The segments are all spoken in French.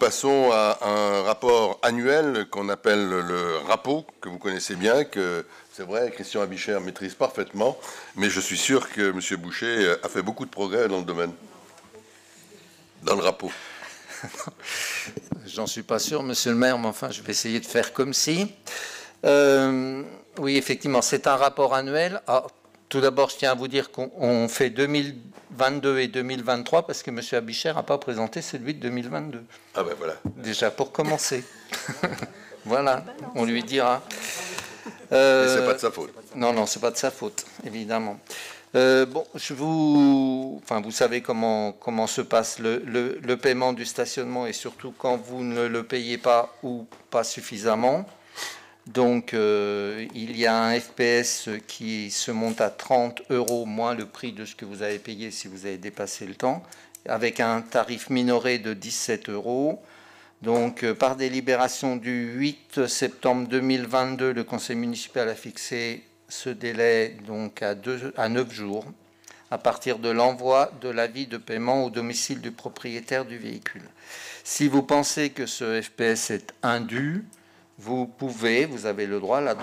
passons à un rapport annuel qu'on appelle le RAPO, que vous connaissez bien, que c'est vrai, Christian Abicher maîtrise parfaitement, mais je suis sûr que M. Boucher a fait beaucoup de progrès dans le domaine, dans le RAPO. J'en suis pas sûr, monsieur le maire, mais enfin, je vais essayer de faire comme si. Oui, effectivement, c'est un rapport annuel. Alors, tout d'abord, je tiens à vous dire qu'on fait 2022 et 2023 parce que monsieur Abicher n'a pas présenté celui de 2022. Ah ben voilà. Déjà, pour commencer. Voilà, on lui dira. Et c'est pas de sa faute. Non, non, c'est pas de sa faute, évidemment. Bon, vous savez comment se passe le paiement du stationnement et surtout quand vous ne le payez pas ou pas suffisamment. Donc, il y a un FPS qui se monte à 30 € moins le prix de ce que vous avez payé si vous avez dépassé le temps, avec un tarif minoré de 17 €. Donc, par délibération du 8 septembre 2022, le Conseil municipal a fixé ce délai donc à 9 jours à partir de l'envoi de l'avis de paiement au domicile du propriétaire du véhicule. Si vous pensez que ce FPS est indu, vous avez le droit, la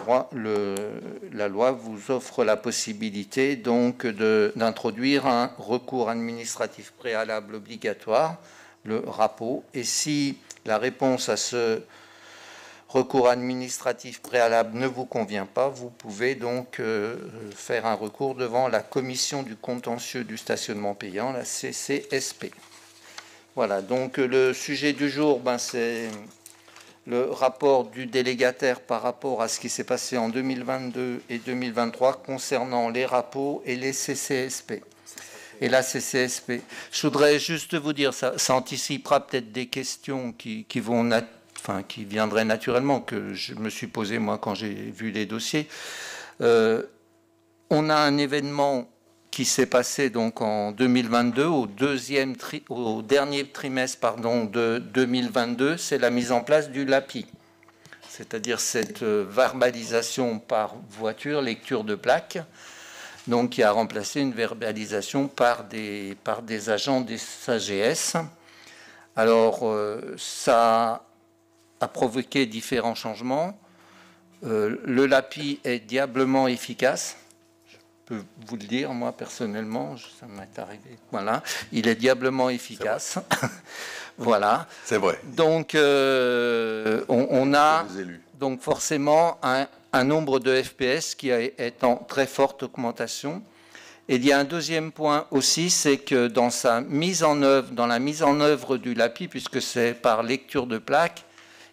loi vous offre la possibilité donc d'introduire un recours administratif préalable obligatoire, le RAPO, et si la réponse à ce recours administratif préalable ne vous convient pas, vous pouvez donc faire un recours devant la commission du contentieux du stationnement payant, la CCSP. Voilà, donc le sujet du jour, c'est le rapport du délégataire par rapport à ce qui s'est passé en 2022 et 2023 concernant les RAPO et les CCSP. Et la CCSP. Je voudrais juste vous dire, ça anticipera peut-être des questions qui viendraient naturellement, que je me suis posé moi quand j'ai vu les dossiers. On a un événement qui s'est passé donc en 2022, au dernier trimestre de 2022, c'est la mise en place du LAPI, c'est-à-dire cette verbalisation par voiture, lecture de plaque, donc qui a remplacé une verbalisation par des agents des AGS. Alors, ça a provoqué différents changements. Le LAPI est diablement efficace. Je peux vous le dire, moi, personnellement, ça m'est arrivé. Voilà, il est diablement efficace. Voilà. C'est vrai. Donc, on a donc forcément un nombre de FPS qui est en très forte augmentation. Et il y a un deuxième point aussi, c'est que dans la mise en œuvre du LAPI, puisque c'est par lecture de plaques,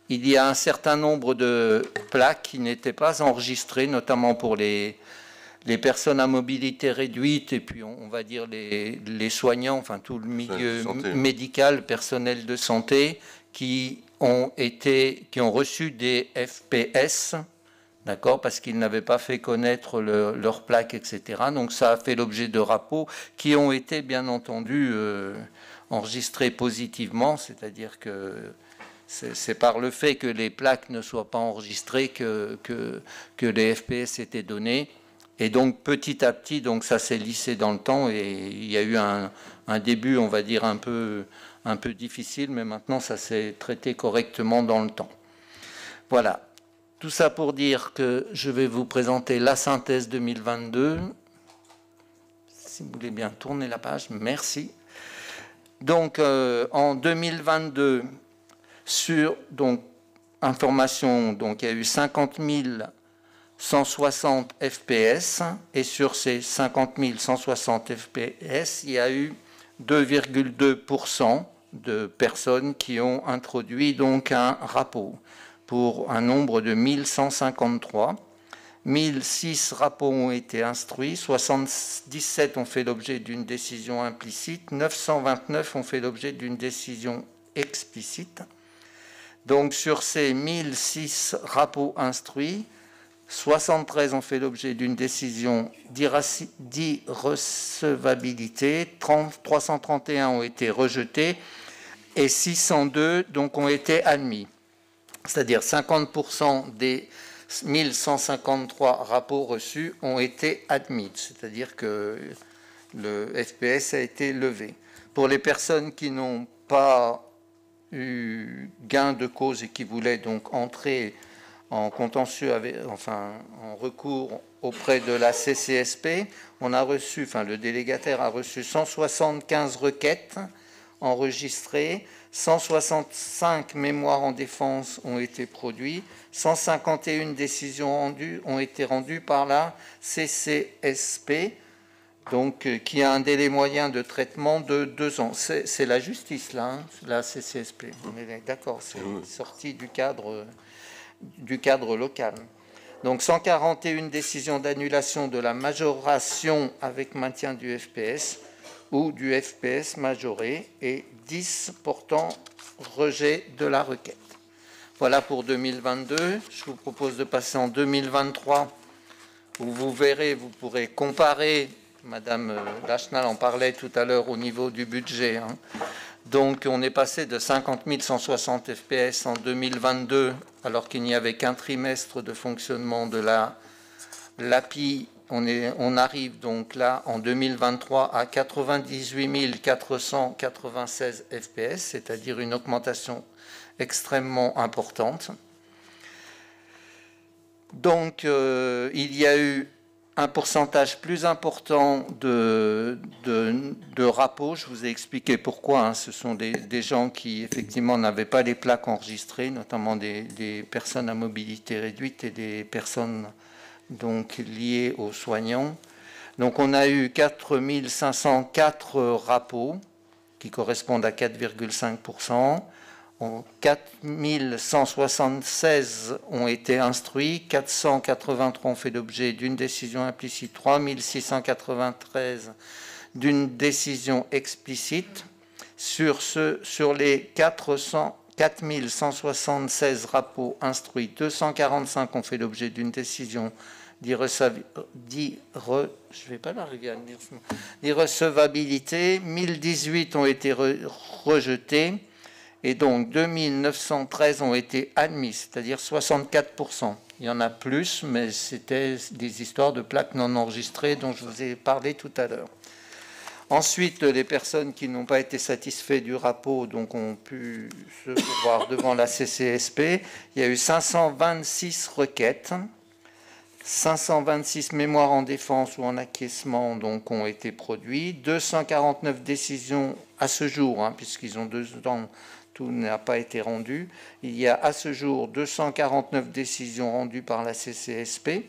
il y a un certain nombre de plaques qui n'étaient pas enregistrées, notamment pour les personnes à mobilité réduite et puis on va dire les soignants, enfin tout le milieu médical, personnel de santé, qui ont reçu des FPS, d'accord, parce qu'ils n'avaient pas fait connaître leur plaque, etc. Donc ça a fait l'objet de rapports qui ont été bien entendu enregistrés positivement, c'est-à-dire que c'est par le fait que les plaques ne soient pas enregistrées que les FPS étaient donnés. Et donc petit à petit, donc ça s'est lissé dans le temps et il y a eu un début, on va dire, un peu difficile, mais maintenant ça s'est traité correctement dans le temps. Voilà. Tout ça pour dire que je vais vous présenter la synthèse 2022. Si vous voulez bien tourner la page, merci. Donc en 2022, sur information, donc il y a eu 50 160 FPS et sur ces 50 160 FPS, il y a eu 2,2% de personnes qui ont introduit donc un RAPO pour un nombre de 1153. 1006 rapports ont été instruits, 77 ont fait l'objet d'une décision implicite, 929 ont fait l'objet d'une décision explicite. Donc sur ces 1006 rapports instruits, 73 ont fait l'objet d'une décision d'irrecevabilité, 331 ont été rejetés et 602 donc ont été admis. C'est-à-dire 50% des 1153 rapports reçus ont été admis, c'est-à-dire que le FPS a été levé. Pour les personnes qui n'ont pas eu gain de cause et qui voulait donc entrer en contentieux, en recours auprès de la CCSP, le délégataire a reçu 175 requêtes enregistrées, 165 mémoires en défense ont été produits, 151 décisions ont été rendues par la CCSP, donc qui a un délai moyen de traitement de 2 ans. C'est la justice, là, hein, la CCSP. On est d'accord, c'est sorti du cadre local. Donc 141 décisions d'annulation de la majoration avec maintien du FPS ou du FPS majoré et 10 portant rejet de la requête. Voilà pour 2022. Je vous propose de passer en 2023 où vous verrez, vous pourrez comparer, Madame Lachenal en parlait tout à l'heure au niveau du budget, hein. Donc on est passé de 50 160 FPS en 2022 alors qu'il n'y avait qu'un trimestre de fonctionnement de l'API. On arrive donc là en 2023 à 98 496 FPS, c'est-à-dire une augmentation extrêmement importante. Donc il y a eu un pourcentage plus important de rapos. Je vous ai expliqué pourquoi, hein. Ce sont des gens qui, effectivement, n'avaient pas les plaques enregistrées, notamment des personnes à mobilité réduite et des personnes donc, liées aux soignants. Donc, on a eu 4 504 rapos, qui correspondent à 4,5%. 4 176 ont été instruits, 483 ont fait l'objet d'une décision implicite, 3 693 d'une décision explicite. Sur les 4 176 rapos instruits, 245 ont fait l'objet d'une décision d'irrecevabilité, 1018 ont été rejetés. Et donc, 2913 ont été admis, c'est-à-dire 64%. Il y en a plus, mais c'était des histoires de plaques non enregistrées dont je vous ai parlé tout à l'heure. Ensuite, les personnes qui n'ont pas été satisfaites du rapport donc, ont pu se voir devant la CCSP. Il y a eu 526 requêtes, 526 mémoires en défense ou en acquiescement donc, ont été produits, 249 décisions à ce jour, hein, puisqu'ils ont 2 ans. Tout n'a pas été rendu. Il y a à ce jour 249 décisions rendues par la CCSP,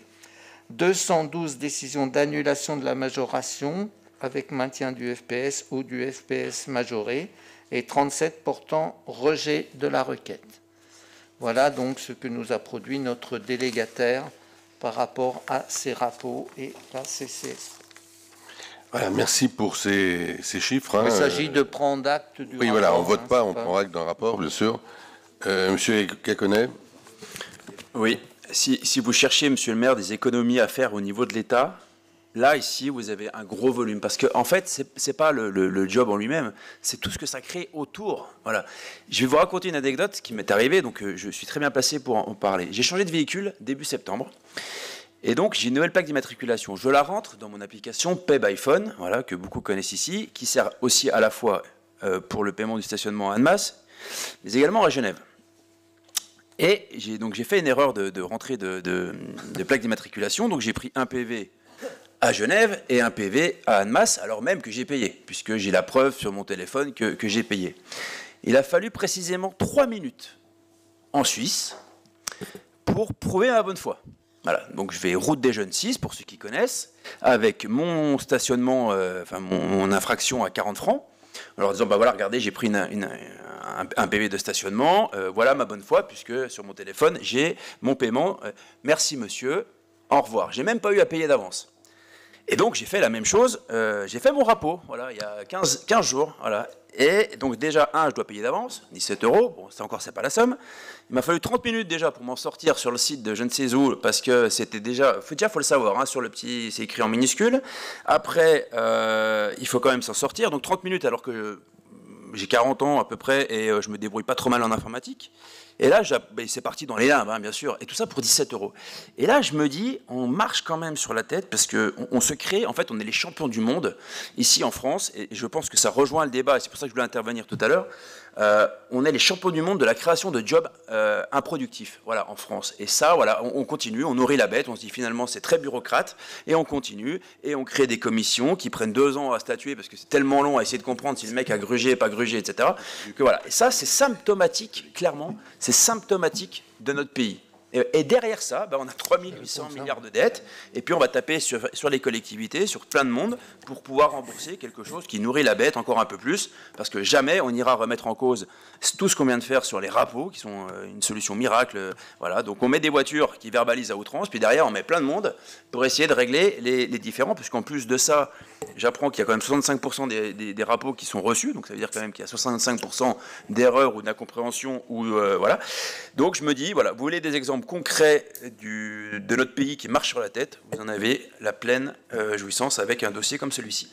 212 décisions d'annulation de la majoration avec maintien du FPS ou du FPS majoré et 37 portant rejet de la requête. Voilà donc ce que nous a produit notre délégataire par rapport à ces rapports et la CCSP. Voilà, merci pour ces chiffres. Hein. Il s'agit de prendre acte du rapport. Oui, voilà, on ne vote pas, on prend acte d'un rapport, bien sûr. Monsieur Caconnet. Oui, si vous cherchez, monsieur le maire, des économies à faire au niveau de l'État, là, ici, vous avez un gros volume. Parce qu'en fait, ce n'est pas le job en lui-même, c'est tout ce que ça crée autour. Voilà. Je vais vous raconter une anecdote qui m'est arrivée, donc je suis très bien placé pour en parler. J'ai changé de véhicule début septembre. Et donc, j'ai une nouvelle plaque d'immatriculation. Je la rentre dans mon application Pay by Phone, voilà, que beaucoup connaissent ici, qui sert aussi à la fois pour le paiement du stationnement à Annemasse, mais également à Genève. Et j'ai fait une erreur de rentrée de plaque d'immatriculation. Donc, j'ai pris un PV à Genève et un PV à Annemasse, alors même que j'ai payé, puisque j'ai la preuve sur mon téléphone que j'ai payé. Il a fallu précisément 3 minutes en Suisse pour prouver ma bonne foi. Voilà, donc je vais route des Jeunes 6, pour ceux qui connaissent, avec mon stationnement, mon infraction à 40 francs, en leur disant, bah voilà, regardez, j'ai pris un PV de stationnement, voilà ma bonne foi, puisque sur mon téléphone, j'ai mon paiement, merci monsieur, au revoir. J'ai même pas eu à payer d'avance. Et donc j'ai fait la même chose, j'ai fait mon rapport, voilà, il y a 15 jours, voilà. Et donc déjà, je dois payer d'avance, 17 €, bon, c'est pas la somme. Il m'a fallu 30 minutes déjà pour m'en sortir sur le site de je ne sais où, parce que c'était déjà, faut le savoir, hein, sur le petit, c'est écrit en minuscule. Après, il faut quand même s'en sortir, donc 30 minutes alors que j'ai 40 ans à peu près et je me débrouille pas trop mal en informatique. Et là, c'est parti dans les limbes, hein, bien sûr, et tout ça pour 17 €. Et là, je me dis, on marche quand même sur la tête parce qu'on se crée, en fait, on est les champions du monde ici en France, et je pense que ça rejoint le débat, et c'est pour ça que je voulais intervenir tout à l'heure. On est les champions du monde de la création de jobs improductifs, voilà, en France. Et ça, voilà, on continue, on nourrit la bête, on se dit finalement c'est très bureaucrate, et on continue, et on crée des commissions qui prennent 2 ans à statuer parce que c'est tellement long à essayer de comprendre si le mec a grugé, pas grugé, etc. Que voilà. Et ça, c'est symptomatique, clairement, c'est symptomatique de notre pays. Et derrière ça, on a 3 800 milliards de dettes, et puis on va taper sur les collectivités, sur plein de monde, pour pouvoir rembourser quelque chose qui nourrit la bête encore un peu plus, parce que jamais on ira remettre en cause tout ce qu'on vient de faire sur les rapos, qui sont une solution miracle. Voilà. Donc on met des voitures qui verbalisent à outrance, puis derrière on met plein de monde pour essayer de régler les différends, puisqu'en plus de ça, j'apprends qu'il y a quand même 65% des rapos qui sont reçus, donc ça veut dire quand même qu'il y a 65% d'erreurs ou d'incompréhension, voilà. Donc je me dis, voilà, vous voulez des exemples concrets de notre pays qui marche sur la tête, vous en avez la pleine jouissance avec un dossier comme celui-ci.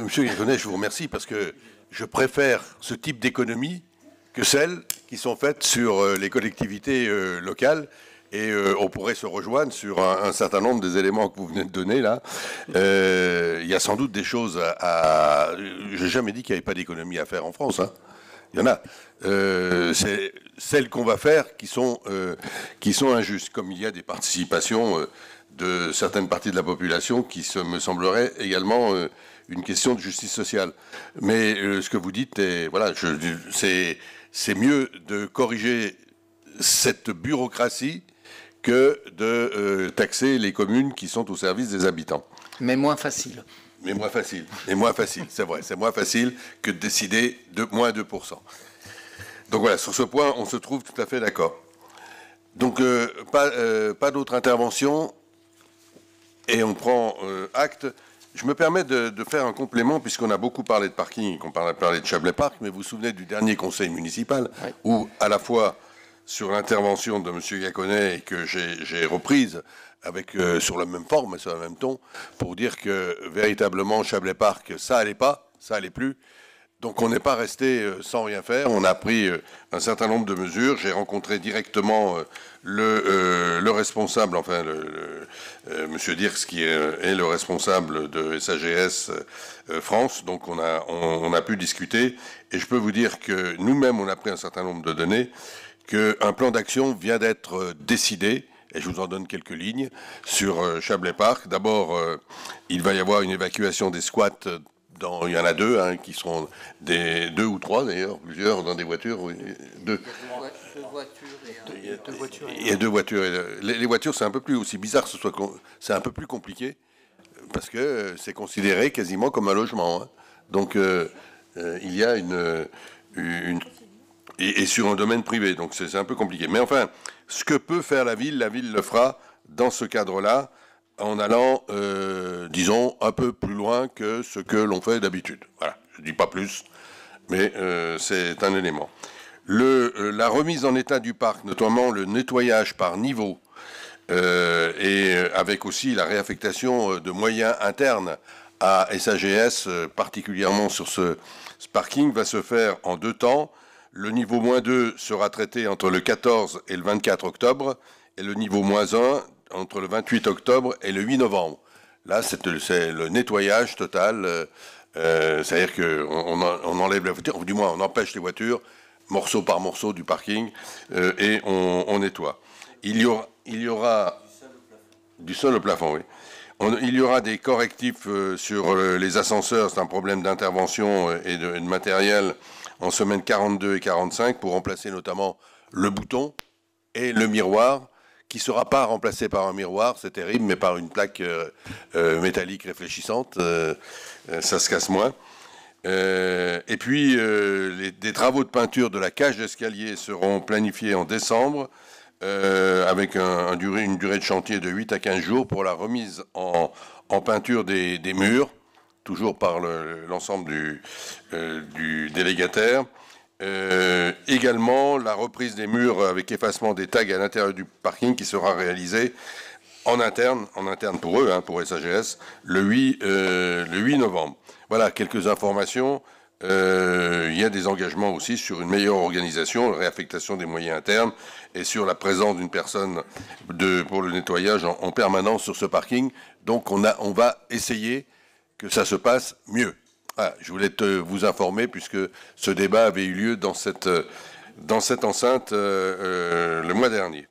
Monsieur Gaconnet, je vous remercie parce que je préfère ce type d'économie que celles qui sont faites sur les collectivités locales. Et on pourrait se rejoindre sur un certain nombre des éléments que vous venez de donner là. Il y a sans doute des choses à... J'ai jamais dit qu'il n'y avait pas d'économie à faire en France, hein. Il y en a. C'est celles qu'on va faire qui sont injustes, comme il y a des participations de certaines parties de la population qui me semblerait également une question de justice sociale. Mais ce que vous dites, voilà, c'est mieux de corriger cette bureaucratie que de taxer les communes qui sont au service des habitants. Mais moins facile. Mais moins facile. Et moins facile, c'est vrai. C'est moins facile que de décider de moins 2%. Donc voilà, sur ce point, on se trouve tout à fait d'accord. Donc pas d'autres interventions et on prend acte. Je me permets de faire un complément puisqu'on a beaucoup parlé de parking, qu'on a parlé de Chablais Park, mais vous vous souvenez du dernier conseil municipal oui. Où à la fois sur l'intervention de M. Gaconnet et que j'ai reprise avec, sur la même forme et sur le même ton, pour dire que véritablement Chablais Park, ça allait pas, ça allait plus. Donc on n'est pas resté sans rien faire, on a pris un certain nombre de mesures. J'ai rencontré directement le responsable, enfin Monsieur Dirks, qui est le responsable de SAGS France. Donc on a pu discuter et je peux vous dire que nous-mêmes on a pris un certain nombre de données, qu'un plan d'action vient d'être décidé. Et je vous en donne quelques lignes sur Chablais Park. D'abord, il va y avoir une évacuation des squats. Il y en a 2, hein, qui seront 2 ou 3 d'ailleurs, plusieurs dans des voitures. Deux voitures. Il y a 2 voitures. Les voitures, c'est un peu plus aussi bizarre que ce soit. C'est un peu plus compliqué parce que c'est considéré quasiment comme un logement. Hein. Donc il y a et sur un domaine privé, donc c'est un peu compliqué. Mais enfin, ce que peut faire la ville le fera dans ce cadre-là, en allant, disons, un peu plus loin que ce que l'on fait d'habitude. Voilà, je ne dis pas plus, mais c'est un élément. La remise en état du parc, notamment le nettoyage par niveau, et avec aussi la réaffectation de moyens internes à SAGS, particulièrement sur ce parking, va se faire en 2 temps. Le niveau -2 sera traité entre le 14 et le 24 octobre, et le niveau -1 entre le 28 octobre et le 8 novembre. Là, c'est le nettoyage total, c'est-à-dire qu'on enlève les voitures, ou du moins on empêche les voitures, morceau par morceau du parking, et on nettoie. Il y aura du sol au plafond, oui. Il y aura des correctifs sur les ascenseurs, c'est un problème d'intervention et de matériel en semaine 42 et 45 pour remplacer notamment le bouton et le miroir, qui ne sera pas remplacé par un miroir, c'est terrible, mais par une plaque métallique réfléchissante, ça se casse moins. Et puis, des travaux de peinture de la cage d'escalier seront planifiés en décembre, avec une durée de chantier de 8 à 15 jours pour la remise en peinture des murs, toujours par l'ensemble du délégataire. Également, la reprise des murs avec effacement des tags à l'intérieur du parking qui sera réalisée en interne pour eux, hein, pour SAGS, le 8 novembre. Voilà, quelques informations Il y a des engagements aussi sur une meilleure organisation, réaffectation des moyens internes et sur la présence d'une personne pour le nettoyage en permanence sur ce parking. Donc on va essayer que ça se passe mieux. Voilà, je voulais vous informer puisque ce débat avait eu lieu dans cette enceinte le mois dernier.